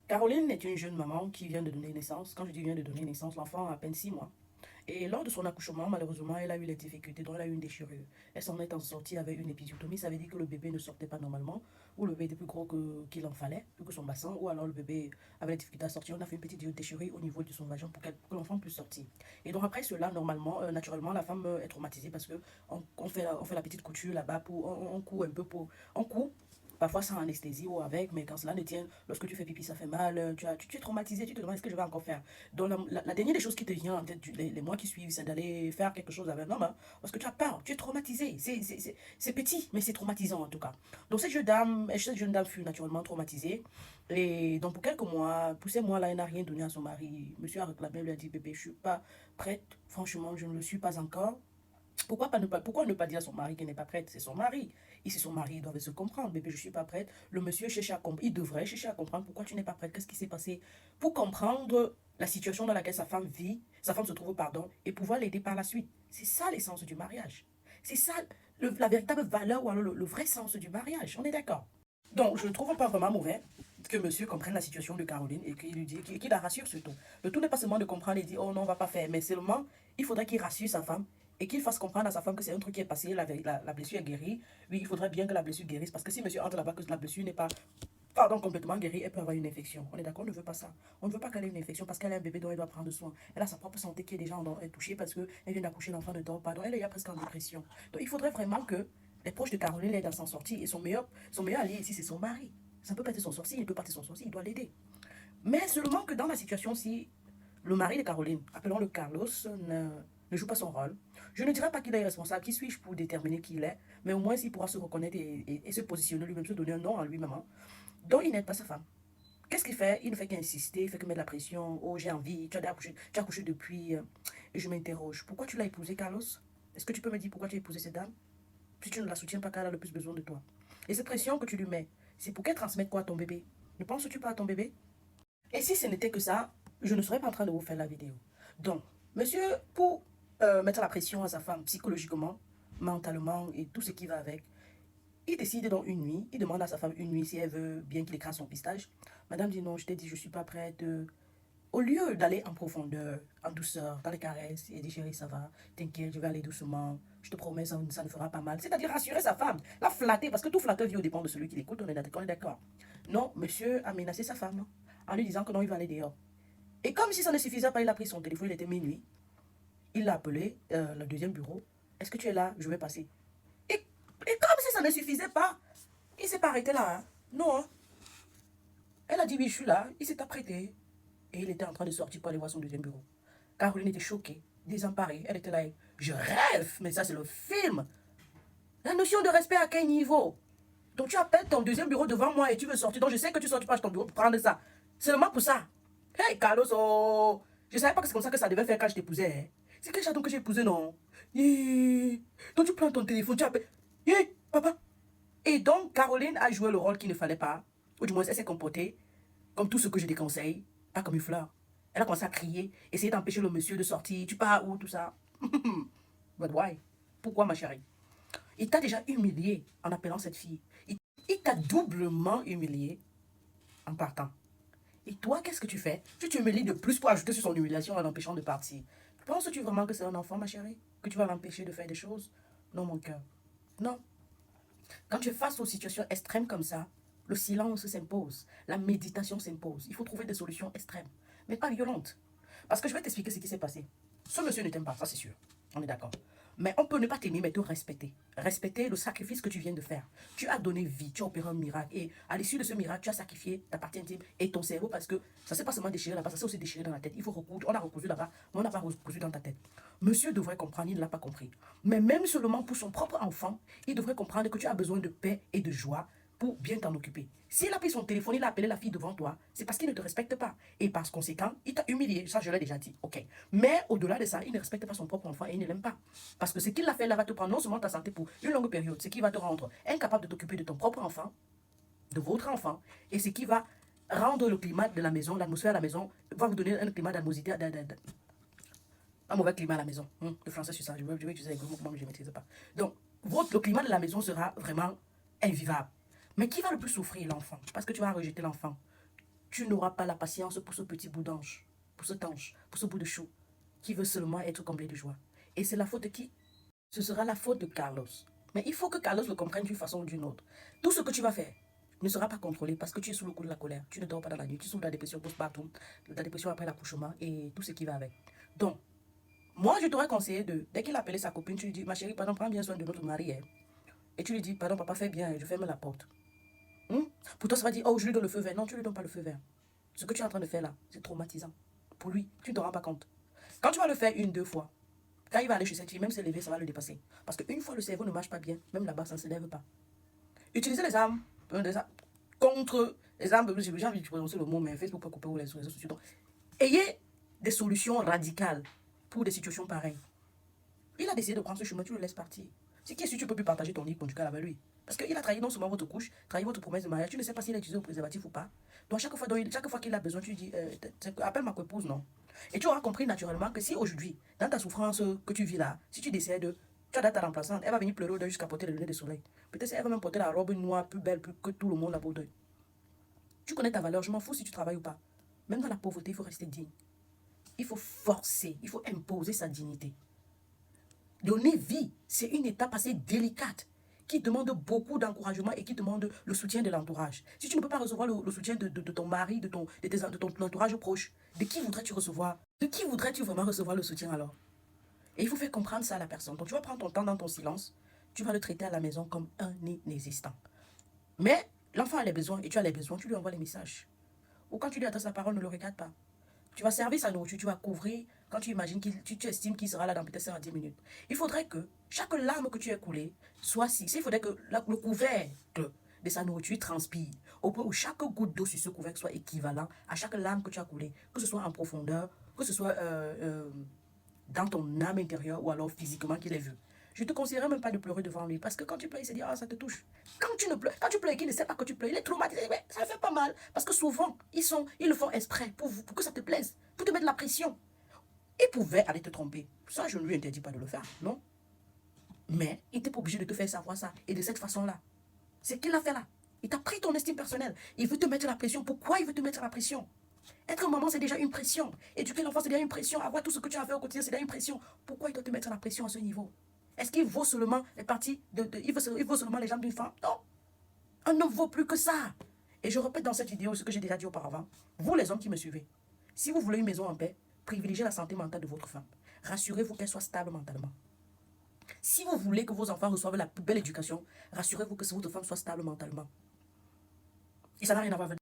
Caroline est une jeune maman qui vient de donner naissance. Quand je dis vient de donner naissance, l'enfant a à peine 6 mois. Et lors de son accouchement, malheureusement, elle a eu les difficultés, donc elle a eu une déchirure. Elle s'en est en sortie avec une épisiotomie, ça veut dire que le bébé ne sortait pas normalement, ou le bébé était plus gros qu'il en fallait, plus que son bassin, ou alors le bébé avait des difficultés à sortir. On a fait une petite déchirure au niveau de son vagin pour que l'enfant puisse sortir. Et donc après cela, normalement, naturellement, la femme est traumatisée parce que on fait la petite couture là-bas, on coud un peu on coud parfois sans anesthésie ou avec, mais quand cela ne tient, lorsque tu fais pipi, ça fait mal, tu es traumatisé, tu te demandes ce que je vais encore faire. Donc la dernière des choses qui te vient en tête les mois qui suivent, c'est d'aller faire quelque chose avec un homme, hein, parce que tu as peur, tu es traumatisé. C'est petit, mais c'est traumatisant en tout cas. Donc cette jeune dame fut naturellement traumatisée. Et donc pour quelques mois, pour ces mois-là, elle n'a rien donné à son mari. Monsieur a réclamé, lui a dit, bébé, je ne suis pas prête, franchement, je ne le suis pas encore. Pourquoi ne pas dire à son mari qu'elle n'est pas prête? C'est son mari. Et c'est son mari, il doit se comprendre. Bébé, je ne suis pas prête. Le monsieur cherche à comprendre. Il devrait chercher à comprendre pourquoi tu n'es pas prête. Qu'est-ce qui s'est passé? Pour comprendre la situation dans laquelle sa femme vit, sa femme se trouve, pardon, et pouvoir l'aider par la suite. C'est ça l'essence du mariage. C'est ça la véritable valeur ou alors le vrai sens du mariage. On est d'accord? Donc, je ne trouve pas vraiment mauvais que monsieur comprenne la situation de Caroline et qu'il lui dit, qu'il la rassure surtout. Le tout n'est pas seulement de comprendre et dire, oh non, on va pas faire, mais seulement, il faudrait qu'il rassure sa femme et qu'il fasse comprendre à sa femme que c'est un truc qui est passé, la blessure est guérie. Oui, il faudrait bien que la blessure guérisse parce que si monsieur entre là-bas, que la blessure n'est pas, pardon, complètement guérie, elle peut avoir une infection. On est d'accord, on ne veut pas ça. On ne veut pas qu'elle ait une infection parce qu'elle a un bébé dont elle doit prendre soin. Elle a sa propre santé qui est déjà touchée parce qu'elle vient d'accoucher, l'enfant ne dort pas. Donc elle est presque en dépression. Donc il faudrait vraiment que les proches de Caroline l'aident à s'en sortir et son meilleur allié ici, c'est son mari. Ça peut pas être son sorcier, il peut pas être son sorcier, il doit l'aider. Mais seulement que dans la situation, si le mari de Caroline, appelons-le Carlos, ne joue pas son rôle, je ne dirais pas qu'il est irresponsable. Qui suis-je pour déterminer qui il est? Mais au moins, s'il pourra se reconnaître et se positionner lui-même, se donner un nom à lui-même. Hein. Donc, il n'aide pas sa femme. Qu'est-ce qu'il fait? Il ne fait qu'insister, il fait que mettre la pression. Oh, j'ai envie, tu as accouché depuis. Et je m'interroge. Pourquoi tu l'as épousé, Carlos? Est-ce que tu peux me dire pourquoi tu as épousé cette dame? Si tu ne la soutiens pas, car elle a le plus besoin de toi. Et cette pression que tu lui mets, c'est pour qu'elle transmette quoi à ton bébé? Ne penses-tu pas à ton bébé? Et si ce n'était que ça, je ne serais pas en train de vous faire la vidéo. Donc, monsieur, pour mettre la pression à sa femme psychologiquement, mentalement et tout ce qui va avec, il décide donc une nuit, il demande à sa femme une nuit si elle veut bien qu'il écrase son pistage. Madame dit non, je t'ai dit, je ne suis pas prête. Au lieu d'aller en profondeur, en douceur, dans les caresses, et dit chérie, ça va, t'inquiète, je vais aller doucement, je te promets, ça ne fera pas mal. C'est-à-dire rassurer sa femme, la flatter, parce que tout flatteur vit au dépend de celui qui l'écoute, on est d'accord. Non, monsieur a menacé sa femme en lui disant que non, il va aller dehors. Et comme si ça ne suffisait pas, il a pris son téléphone, il était minuit, il l'a appelé, le deuxième bureau. Est-ce que tu es là? Je vais passer. Et comme si ça ne suffisait pas, il s'est pas arrêté là. Hein. Non. Hein. Elle a dit oui, je suis là. Il s'est apprêté. Et il était en train de sortir pour aller voir son deuxième bureau. Caroline était choquée, désemparée. Elle était là. Je rêve, mais ça c'est le film. La notion de respect à quel niveau? Donc tu appelles ton deuxième bureau devant moi et tu veux sortir. Donc je sais que tu sors pas de ton bureau pour prendre ça. Seulement pour ça. Hey Carlos, oh. Je savais pas que c'est comme ça que ça devait faire quand je t'épousais. Hein. C'est quel chaton que j'ai épousé, non? Yeah. Donc tu prends ton téléphone, tu appelles. Yeah, papa. Et donc Caroline a joué le rôle qu'il ne fallait pas. Ou du moins elle s'est comportée comme tout ce que je déconseille. Pas comme une fleur. Elle a commencé à crier, essayer d'empêcher le monsieur de sortir. Tu pars où, tout ça? But why? Pourquoi, ma chérie? Il t'a déjà humilié en appelant cette fille. Il t'a doublement humilié en partant. Et toi, qu'est-ce que tu fais? Tu t'humilies de plus pour ajouter sur son humiliation en l'empêchant de partir. Penses-tu vraiment que c'est un enfant, ma chérie? Que tu vas l'empêcher de faire des choses? Non, mon cœur. Non. Quand tu es face aux situations extrêmes comme ça, le silence s'impose, la méditation s'impose. Il faut trouver des solutions extrêmes, mais pas violentes. Parce que je vais t'expliquer ce qui s'est passé. Ce monsieur ne t'aime pas, ça c'est sûr. On est d'accord. Mais on peut ne pas t'aimer, mais te respecter. Respecter le sacrifice que tu viens de faire. Tu as donné vie, tu as opéré un miracle. Et à l'issue de ce miracle, tu as sacrifié ta partie intime et ton cerveau parce que ça ne s'est pas seulement déchiré là-bas, ça s'est aussi déchiré dans la tête. Il faut recoudre. On a recousu là-bas, mais on n'a pas recousu dans ta tête. Monsieur devrait comprendre, il ne l'a pas compris. Mais même seulement pour son propre enfant, il devrait comprendre que tu as besoin de paix et de joie pour bien t'en occuper. S'il a pris son téléphone, il a appelé la fille devant toi, c'est parce qu'il ne te respecte pas. Et par conséquent, il t'a humilié. Ça, je l'ai déjà dit. OK. Mais au-delà de ça, il ne respecte pas son propre enfant et il ne l'aime pas. Parce que ce qu'il a fait là va te prendre non seulement ta santé pour une longue période, ce qui va te rendre incapable de t'occuper de ton propre enfant, de votre enfant, et ce qui va rendre le climat de la maison, l'atmosphère de la maison, va vous donner un climat d'animosité, un mauvais climat à la maison. Le français, c'est ça. Je vais utiliser les gros mots, mais je ne maîtrise pas. Donc, le climat de la maison sera vraiment invivable. Mais qui va le plus souffrir? L'enfant. Parce que tu vas rejeter l'enfant. tu n'auras pas la patience pour ce petit bout d'ange, pour cet ange, pour ce bout de chou, qui veut seulement être comblé de joie. Et c'est la faute de qui? Ce sera la faute de Carlos. Mais il faut que Carlos le comprenne d'une façon ou d'une autre. Tout ce que tu vas faire ne sera pas contrôlé parce que tu es sous le coup de la colère. Tu ne dors pas dans la nuit, tu souffres de la dépression postpartum, de la dépression après l'accouchement et tout ce qui va avec. Donc, moi, je t'aurais conseillé dès qu'il a appelé sa copine, tu lui dis, ma chérie, pardon, prends bien soin de notre mari. Hein. Et tu lui dis, pardon, papa, fais bien, je ferme la porte. Pour toi, ça va dire, oh, je lui donne le feu vert. Non, tu ne lui donnes pas le feu vert. Ce que tu es en train de faire là, c'est traumatisant. Pour lui, tu ne te rends pas compte. Quand tu vas le faire une, deux fois, quand il va aller chez cette fille, même s'élever, ça va le dépasser. Parce qu'une fois le cerveau ne marche pas bien, même là-bas, ça ne se lève pas. Utilisez les armes, contre les armes, j'ai envie de prononcer le mot, mais Facebook peut couper ou les réseaux sociaux. Donc, ayez des solutions radicales pour des situations pareilles. Il a décidé de prendre ce chemin, tu le laisses partir. C'est qui si tu peux plus partager ton lit conjugal avec lui? Parce qu'il a trahi non seulement votre couche, trahi votre promesse de mariage. Tu ne sais pas s'il a utilisé le préservatif ou pas. Donc chaque fois qu'il a besoin, tu lui dis, appelle ma épouse, non? Et tu auras compris naturellement que si aujourd'hui, dans ta souffrance que tu vis là, si tu décides tu as ta remplaçante, elle va venir pleurer au deuil jusqu'à porter le nez de soleil. Peut-être elle va même porter la robe noire plus belle que tout le monde là-bas au deuil. Tu connais ta valeur, je m'en fous si tu travailles ou pas. Même dans la pauvreté, il faut rester digne. Il faut forcer, il faut imposer sa dignité. Donner vie, c'est une étape assez délicate qui demande beaucoup d'encouragement et qui demande le soutien de l'entourage. Si tu ne peux pas recevoir le soutien de ton mari, de ton entourage proche, de qui voudrais-tu recevoir? De qui voudrais-tu vraiment recevoir le soutien alors? Et il faut faire comprendre ça à la personne. Donc tu vas prendre ton temps dans ton silence, tu vas le traiter à la maison comme un inexistant. Mais l'enfant a les besoins et tu as les besoins, tu lui envoies les messages. Ou quand tu lui adresses la parole, ne le regarde pas. Tu vas servir sa nourriture, tu vas couvrir quand tu imagines tu estimes qu'il sera là dans peut-être 5 à 10 minutes. Il faudrait que chaque larme que tu aies coulée soit il faudrait que le couvercle de sa nourriture transpire. Au point où chaque goutte d'eau sur ce couvercle soit équivalent à chaque larme que tu as coulée, que ce soit en profondeur, que ce soit dans ton âme intérieure ou alors physiquement qu'il est vu. Je ne te conseillerais même pas de pleurer devant lui parce que quand tu pleures, il se dit, ah, ça te touche. Quand tu pleures et qu'il ne sait pas que tu pleures, il est traumatisé, mais ça ne fait pas mal. Parce que souvent, ils le font exprès pour que ça te plaise, pour te mettre la pression. Il pouvait aller te tromper. Ça, je ne lui interdis pas de le faire, non? Mais il n'était pas obligé de te faire savoir ça. Et de cette façon-là. C'est ce qu'il a fait là. Il t'a pris ton estime personnelle. Il veut te mettre la pression. Pourquoi il veut te mettre la pression? Être maman, c'est déjà une pression. Éduquer l'enfant, c'est déjà une pression. Avoir tout ce que tu as fait au quotidien, c'est déjà une pression. Pourquoi il doit te mettre la pression à ce niveau? Est-ce qu'il vaut seulement les parties il vaut seulement les jambes d'une femme? Non. Un homme vaut plus que ça. Et je répète dans cette vidéo ce que j'ai déjà dit auparavant. Vous, les hommes qui me suivez, si vous voulez une maison en paix, privilégiez la santé mentale de votre femme. Rassurez-vous qu'elle soit stable mentalement. Si vous voulez que vos enfants reçoivent la plus belle éducation, rassurez-vous que votre femme soit stable mentalement. Et ça n'a rien à voir avec